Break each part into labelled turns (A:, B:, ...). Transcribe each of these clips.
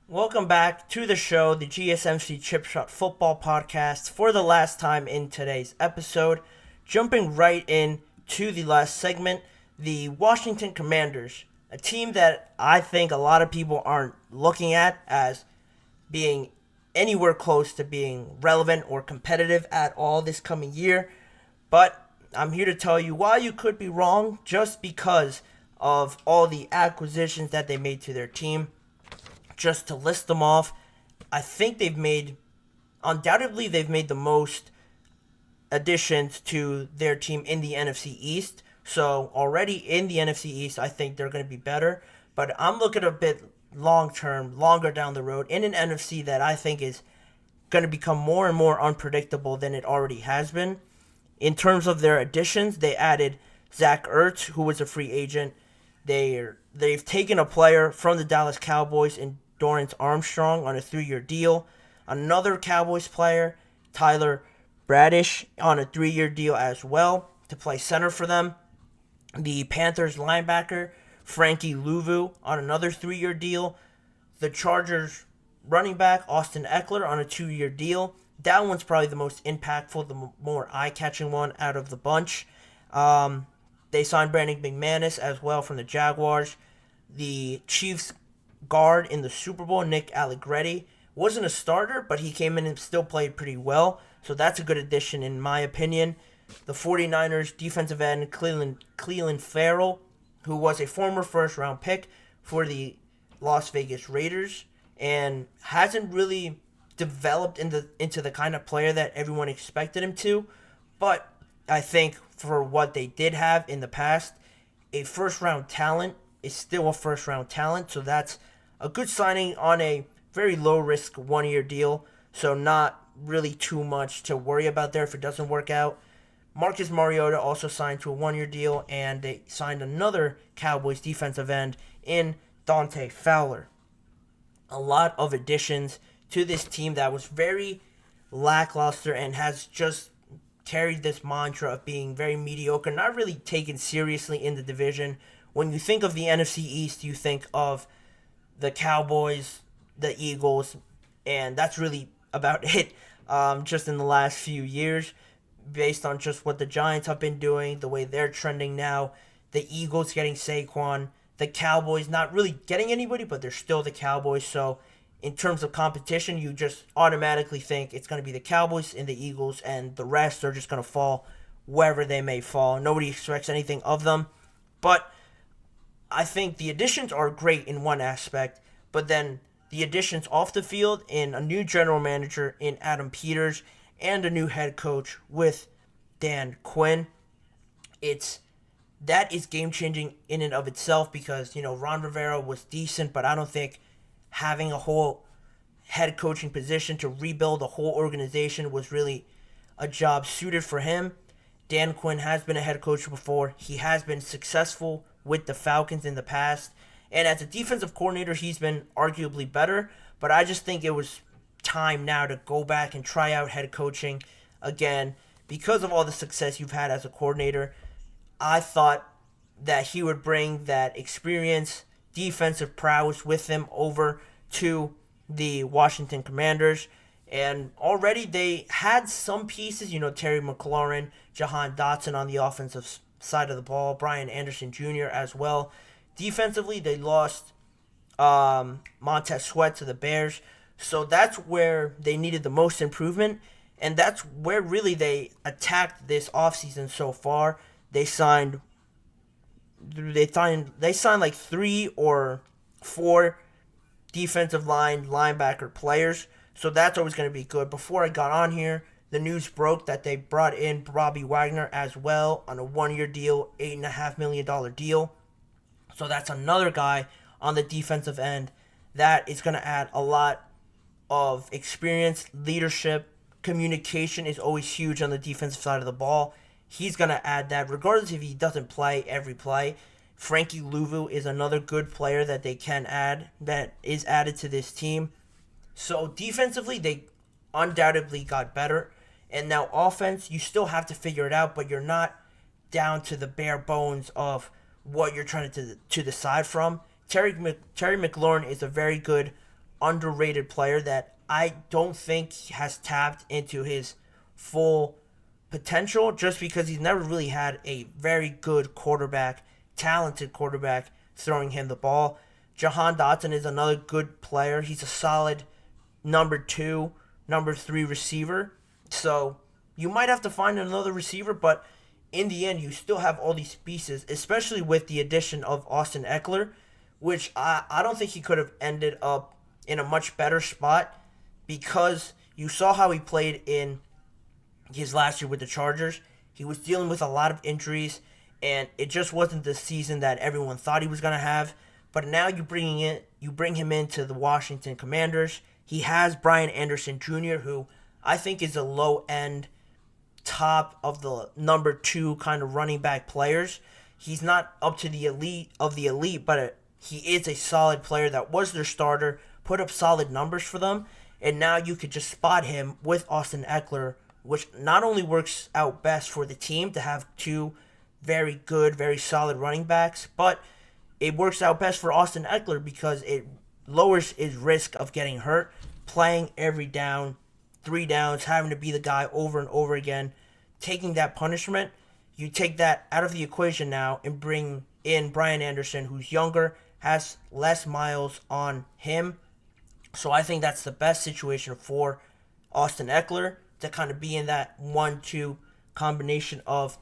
A: Welcome back to the show, the GSMC Chip Shot Football Podcast, for the last time in today's episode. Jumping right in to the last segment, the Washington Commanders, a team that I think a lot of people aren't looking at as being anywhere close to being relevant or competitive at all this coming year. But I'm here to tell you why you could be wrong, just because of all the acquisitions that they made to their team. Just to list them off, I think undoubtedly they've made the most additions to their team in the NFC East. So already in the NFC East, I think they're going to be better. But I'm looking a bit long term, longer down the road, in an NFC that I think is going to become more and more unpredictable than it already has been. In terms of their additions, they added Zach Ertz, who was a free agent. They've taken a player from the Dallas Cowboys in Dorrance Armstrong on a 3-year deal. Another Cowboys player, Tyler Bradish, on a 3-year deal as well to play center for them. The Panthers linebacker, Frankie Louvu, on another 3-year deal. The Chargers running back, Austin Ekeler, on a 2-year deal. That one's probably the most impactful, the more eye-catching one out of the bunch. They signed Brandon McManus as well from the Jaguars. The Chiefs guard in the Super Bowl, Nick Allegretti, wasn't a starter, but he came in and still played pretty well. So that's a good addition in my opinion. The 49ers defensive end, Cleveland Farrell, who was a former first-round pick for the Las Vegas Raiders and hasn't really developed into the kind of player that everyone expected him to. But I think for what they did have in the past, a first-round talent is still a first-round talent. So that's a good signing on a very low-risk 1-year deal. So not really too much to worry about there if it doesn't work out. Marcus Mariota also signed to a 1-year deal, and they signed another Cowboys defensive end in Dante Fowler. A lot of additions to this team that was very lackluster and has just carried this mantra of being very mediocre, not really taken seriously in the division. When you think of the NFC East, you think of the Cowboys, the Eagles, and that's really about it. Just in the last few years, based on just what the Giants have been doing, the way they're trending now, the Eagles getting Saquon, the Cowboys not really getting anybody, but they're still the Cowboys. So in terms of competition, you just automatically think it's going to be the Cowboys and the Eagles, and the rest are just going to fall wherever they may fall. Nobody expects anything of them. But I think the additions are great in one aspect, but then the additions off the field in a new general manager in Adam Peters and a new head coach with Dan Quinn, that is game changing in and of itself because Ron Rivera was decent, but I don't think having a whole head coaching position to rebuild a whole organization was really a job suited for him. Dan Quinn has been a head coach before. He has been successful with the Falcons in the past. And as a defensive coordinator, he's been arguably better. But I just think it was time now to go back and try out head coaching again. Because of all the success you've had as a coordinator, I thought that he would bring that experience, defensive prowess with him over to the Washington Commanders. And already they had some pieces, Terry McLaurin, Jahan Dotson on the offensive side of the ball, Brian Anderson Jr. as well. Defensively, they lost Montez Sweat to the Bears. So that's where they needed the most improvement. And that's where really they attacked this offseason so far. They signed like 3 or 4 defensive linebacker players. So that's always going to be good. Before I got on here, the news broke that they brought in Robbie Wagner as well on a 1-year deal, $8.5 million deal. So that's another guy on the defensive end that is going to add a lot of experience, leadership, communication is always huge on the defensive side of the ball. He's going to add that regardless if he doesn't play every play. Frankie Louvu is another good player that they can add, that is added to this team. So defensively, they undoubtedly got better. And now offense, you still have to figure it out, but you're not down to the bare bones of what you're trying to decide from. Terry McLaurin is a very good underrated player that I don't think has tapped into his full potential just because he's never really had a very good quarterback, talented quarterback throwing him the ball. Jahan Dotson is another good player. He's a solid number 2, number 3 receiver. So you might have to find another receiver, but in the end, you still have all these pieces, especially with the addition of Austin Ekeler, which I don't think he could have ended up in a much better spot because you saw how he played in his last year with the Chargers. He was dealing with a lot of injuries, and it just wasn't the season that everyone thought he was going to have. But now you bring him into the Washington Commanders. He has Brian Anderson Jr., who I think is a low-end top of the number 2 kind of running back players. He's not up to the elite of the elite, but he is a solid player that was their starter, put up solid numbers for them, and now you could just spot him with Austin Ekeler, which not only works out best for the team to have 2 very good, very solid running backs, but it works out best for Austin Ekeler because it lowers his risk of getting hurt, playing every down, 3 downs, having to be the guy over and over again, taking that punishment. You take that out of the equation now and bring in Brian Anderson, who's younger, has less miles on him. So I think that's the best situation for Austin Ekeler to kind of be in that 1-2 combination of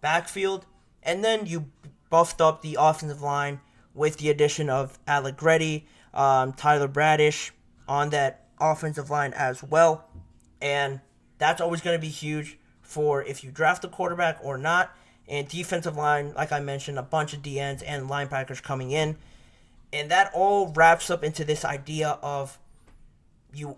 A: backfield. And then you buffed up the offensive line with the addition of Allegretti, Tyler Bradish on that offensive line as well. And that's always going to be huge for if you draft a quarterback or not. And defensive line, like I mentioned, a bunch of DNs and linebackers coming in. And that all wraps up into this idea of you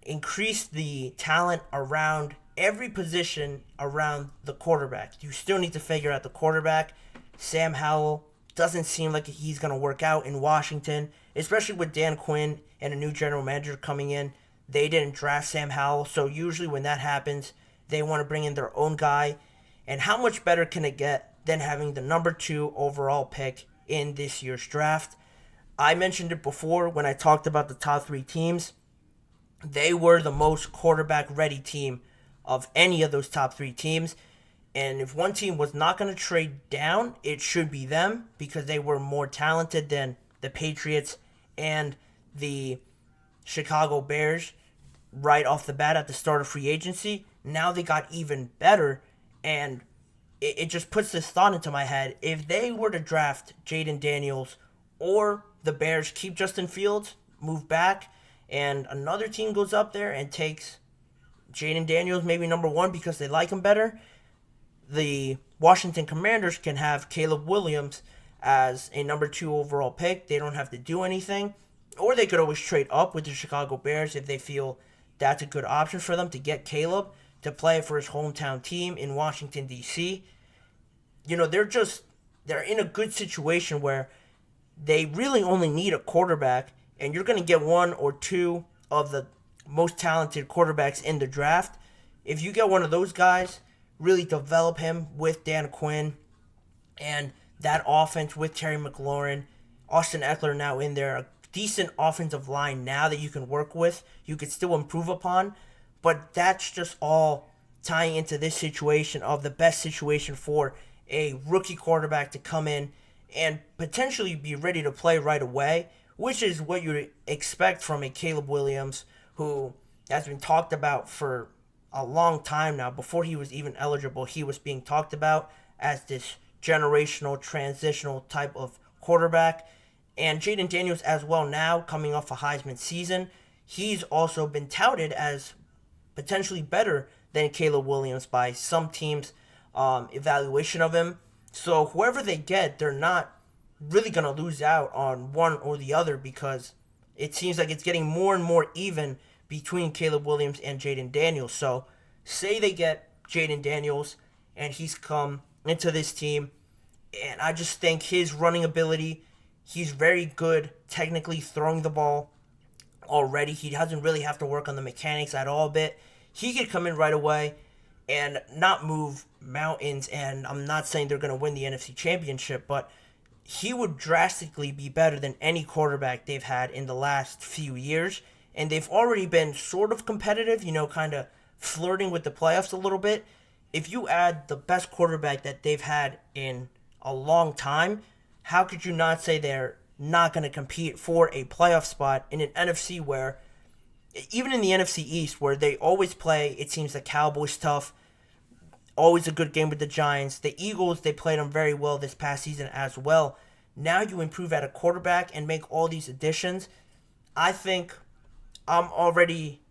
A: increase the talent around every position around the quarterback. You still need to figure out the quarterback. Sam Howell doesn't seem like he's going to work out in Washington, especially with Dan Quinn and a new general manager coming in. They didn't draft Sam Howell, so usually when that happens, they want to bring in their own guy. And how much better can it get than having the number 2 overall pick in this year's draft? I mentioned it before when I talked about the top 3 teams. They were the most quarterback-ready team of any of those top 3 teams. And if one team was not going to trade down, it should be them because they were more talented than the Patriots and the Chicago Bears right off the bat at the start of free agency. Now they got even better, and it just puts this thought into my head. If they were to draft Jaden Daniels or the Bears keep Justin Fields, move back, and another team goes up there and takes Jaden Daniels maybe number 1 because they like him better, the Washington Commanders can have Caleb Williams as a number 2 overall pick. They don't have to do anything. Or they could always trade up with the Chicago Bears if they feel that's a good option for them to get Caleb to play for his hometown team in Washington, D.C. You know, they're in a good situation where they really only need a quarterback, and you're going to get 1 or 2 of the most talented quarterbacks in the draft. If you get one of those guys, really develop him with Dan Quinn and that offense with Terry McLaurin, Austin Ekeler now in there, a decent offensive line now that you can work with, you could still improve upon, but that's just all tying into this situation of the best situation for a rookie quarterback to come in and potentially be ready to play right away, which is what you expect from a Caleb Williams who has been talked about for a long time now. Before he was even eligible, he was being talked about as this generational, transitional type of quarterback. And Jaden Daniels as well now, coming off a Heisman season, he's also been touted as potentially better than Caleb Williams by some teams' evaluation of him. So whoever they get, they're not really going to lose out on one or the other because it seems like it's getting more and more even between Caleb Williams and Jaden Daniels. So say they get Jaden Daniels and he's come into this team, and I just think his running ability, he's very good technically throwing the ball already. He doesn't really have to work on the mechanics at all a bit. He could come in right away and not move mountains, and I'm not saying they're going to win the NFC Championship, but he would drastically be better than any quarterback they've had in the last few years. And they've already been sort of competitive, kind of flirting with the playoffs a little bit. If you add the best quarterback that they've had in a long time, how could you not say they're not going to compete for a playoff spot in an NFC where, even in the NFC East, where they always play, it seems the Cowboys tough, always a good game with the Giants. The Eagles, they played them very well this past season as well. Now you improve at a quarterback and make all these additions. I think I'm already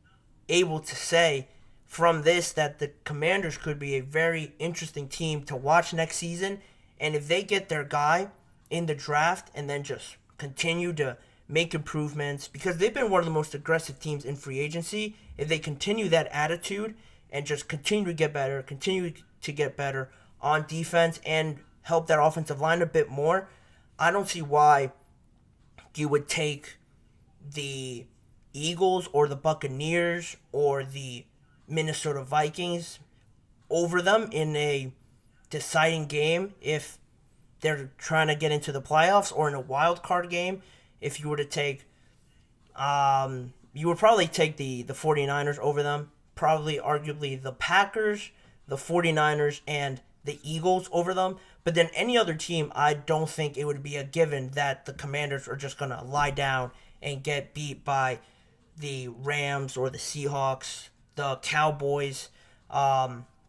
A: able to say from this that the Commanders could be a very interesting team to watch next season. And if they get their guy in the draft and then just continue to make improvements, because they've been one of the most aggressive teams in free agency, if they continue that attitude and just continue to get better on defense and help that offensive line a bit more, I don't see why you would take the Eagles or the Buccaneers or the Minnesota Vikings over them in a deciding game if they're trying to get into the playoffs, or in a wild card game. If you were to take, you would probably take the 49ers over them, probably arguably the Packers, the 49ers, and the Eagles over them. But then any other team, I don't think it would be a given that the Commanders are just going to lie down and get beat by the Rams or the Seahawks, the Cowboys,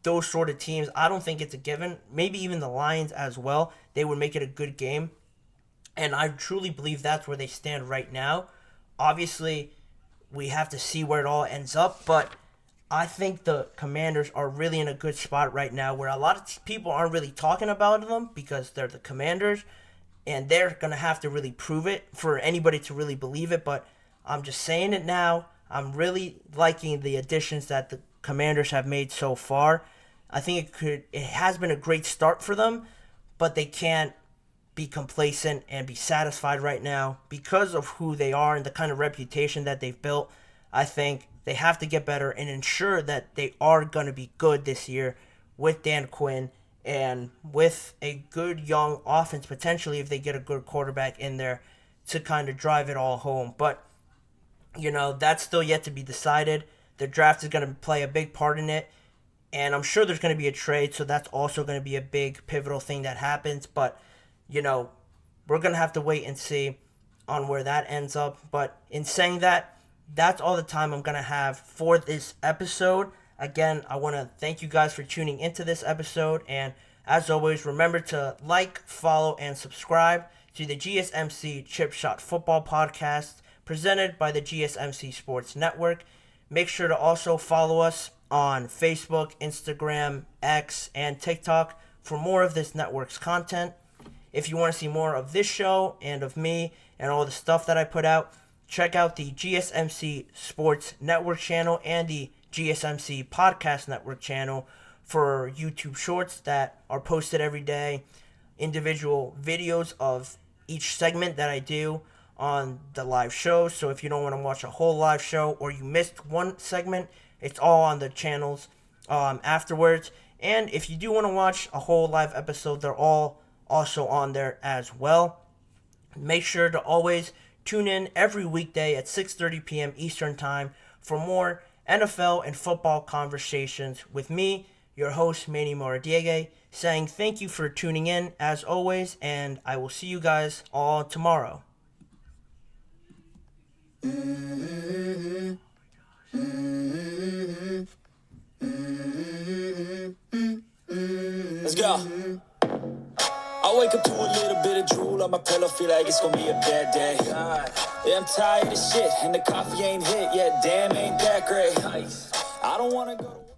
A: those sort of teams. I don't think it's a given. Maybe even the Lions as well. They would make it a good game. And I truly believe that's where they stand right now. Obviously, we have to see where it all ends up, but I think the Commanders are really in a good spot right now where a lot of people aren't really talking about them because they're the Commanders, and they're going to have to really prove it for anybody to really believe it. But I'm just saying it now. I'm really liking the additions that the Commanders have made so far. I think it has been a great start for them, but they can't be complacent and be satisfied right now because of who they are and the kind of reputation that they've built. I think they have to get better and ensure that they are going to be good this year with Dan Quinn and with a good young offense, potentially, if they get a good quarterback in there to kind of drive it all home. But, that's still yet to be decided. The draft is going to play a big part in it, and I'm sure there's going to be a trade, so that's also going to be a big pivotal thing that happens. But, we're going to have to wait and see on where that ends up. But in saying that, that's all the time I'm going to have for this episode. Again, I want to thank you guys for tuning into this episode. And as always, remember to like, follow, and subscribe to the GSMC Chip Shot Football Podcast presented by the GSMC Sports Network. Make sure to also follow us on Facebook, Instagram, X, and TikTok for more of this network's content. If you want to see more of this show and of me and all the stuff that I put out, check out the GSMC Sports Network channel and the GSMC Podcast Network channel for YouTube shorts that are posted every day, individual videos of each segment that I do on the live show. So if you don't want to watch a whole live show or you missed one segment, it's all on the channels afterwards. And if you do want to watch a whole live episode, they're all also on there as well. Make sure to always tune in every weekday at 6:30 p.m. Eastern Time for more NFL and football conversations with me, your host, Manny Moradiege, saying thank you for tuning in as always, and I will see you guys all tomorrow.
B: Let's go. I wake up to a little bit of drool on my pillow, feel like it's gonna be a bad day. Yeah, I'm tired of shit, and the coffee ain't hit yet, damn, ain't that great. I don't wanna go to